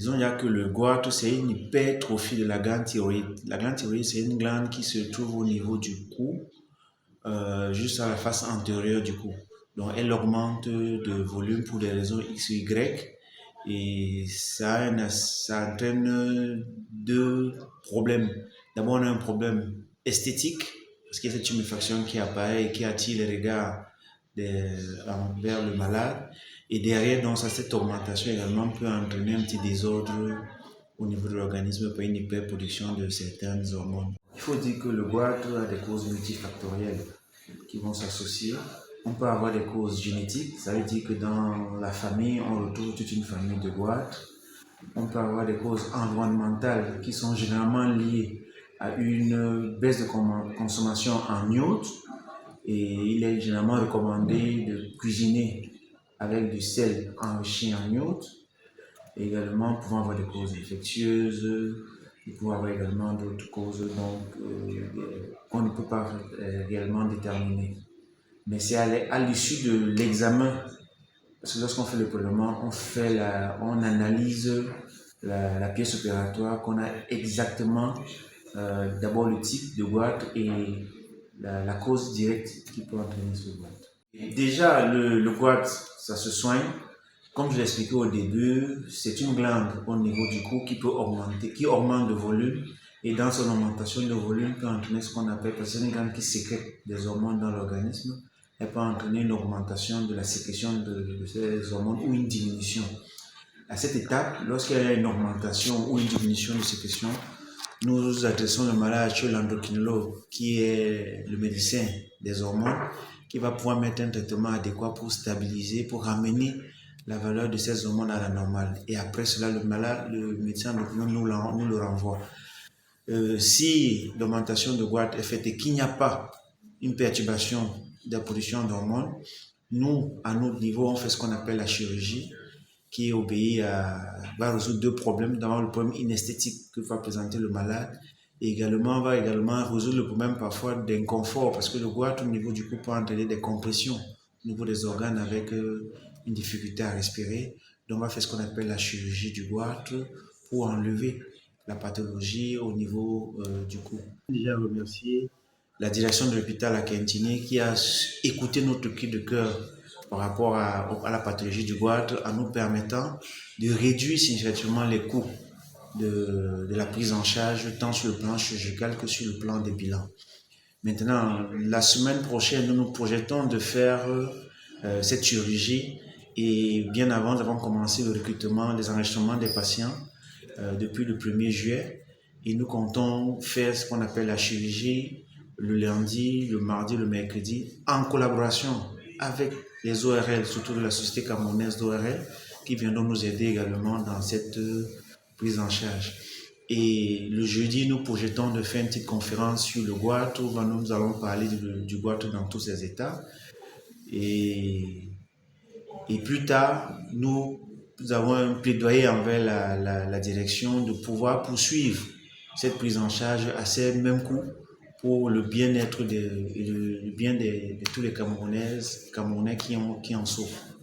Disons, il y a que le goitre, c'est une hypertrophie de la glande thyroïde. La glande thyroïde, c'est une glande qui se trouve au niveau du cou, juste à la face antérieure du cou. Donc, elle augmente de volume pour des raisons X ou Y. Et ça entraîne deux problèmes. D'abord, on a un problème esthétique, parce qu'il y a cette tuméfaction qui apparaît et qui attire les regards vers le malade. Et derrière, donc, cette augmentation également peut entraîner un petit désordre au niveau de l'organisme par une hyperproduction de certaines hormones. Il faut dire que le goitre a des causes multifactorielles qui vont s'associer. On peut avoir des causes génétiques, ça veut dire que dans la famille, on retrouve toute une famille de goitres. On peut avoir des causes environnementales qui sont généralement liées à une baisse de consommation en iode. Et il est généralement recommandé de cuisiner avec du sel enrichi en iode. Et également, pouvant avoir des causes infectieuses, il peut avoir également d'autres causes qu'on ne peut pas réellement déterminer. Mais c'est à l'issue de l'examen, parce que lorsqu'on fait le prélèvement, on analyse la pièce opératoire, qu'on a exactement d'abord le type de goitre et la cause directe qui peut entraîner ce goitre. Déjà, le goitre, ça se soigne. Comme je l'ai expliqué au début, c'est une glande au niveau du cou qui peut augmenter, qui augmente de volume. Et dans son augmentation de volume peut entraîner ce qu'on appelle, parce que c'est une glande qui sécrète des hormones dans l'organisme, elle peut entraîner une augmentation de la sécrétion de ces hormones ou une diminution. À cette étape, lorsqu'il y a une augmentation ou une diminution de sécrétion, nous adressons le malade chez l'endocrinologue, qui est le médecin des hormones, qui va pouvoir mettre un traitement adéquat pour stabiliser, pour ramener la valeur de ces hormones à la normale. Et après cela, le médecin endocrinologue nous le renvoie. Si l'augmentation de goitre est faite et qu'il n'y a pas une perturbation de la production d'hormones, nous, à notre niveau, on fait ce qu'on appelle la chirurgie, qui va résoudre deux problèmes. D'abord, le problème inesthétique que va présenter le malade, et également va résoudre le problème parfois d'inconfort, parce que le goitre au niveau du cou peut entraîner des compressions au niveau des organes avec une difficulté à respirer. Donc, on va faire ce qu'on appelle la chirurgie du goitre pour enlever la pathologie au niveau du cou. Je veux déjà remercier la direction de l'hôpital à Quintiné qui a écouté notre cri de cœur par rapport à la pathologie du goitre en nous permettant de réduire significativement les coûts de la prise en charge tant sur le plan chirurgical que sur le plan des bilans. Maintenant, la semaine prochaine, nous nous projetons de faire cette chirurgie et bien avant, nous avons commencé le recrutement, les enregistrements des patients depuis le 1er juillet et nous comptons faire ce qu'on appelle la chirurgie le lundi, le mardi, le mercredi en collaboration avec les ORL, surtout de la Société camerounaise d'ORL, qui viendront nous aider également dans cette prise en charge. Et le jeudi, nous projetons de faire une petite conférence sur le goitre, où nous allons parler du goitre dans tous ses états. Et plus tard, nous avons un plaidoyer envers la direction de pouvoir poursuivre cette prise en charge à ces mêmes coûts pour le bien-être et le bien de tous les Camerounais qui en souffrent.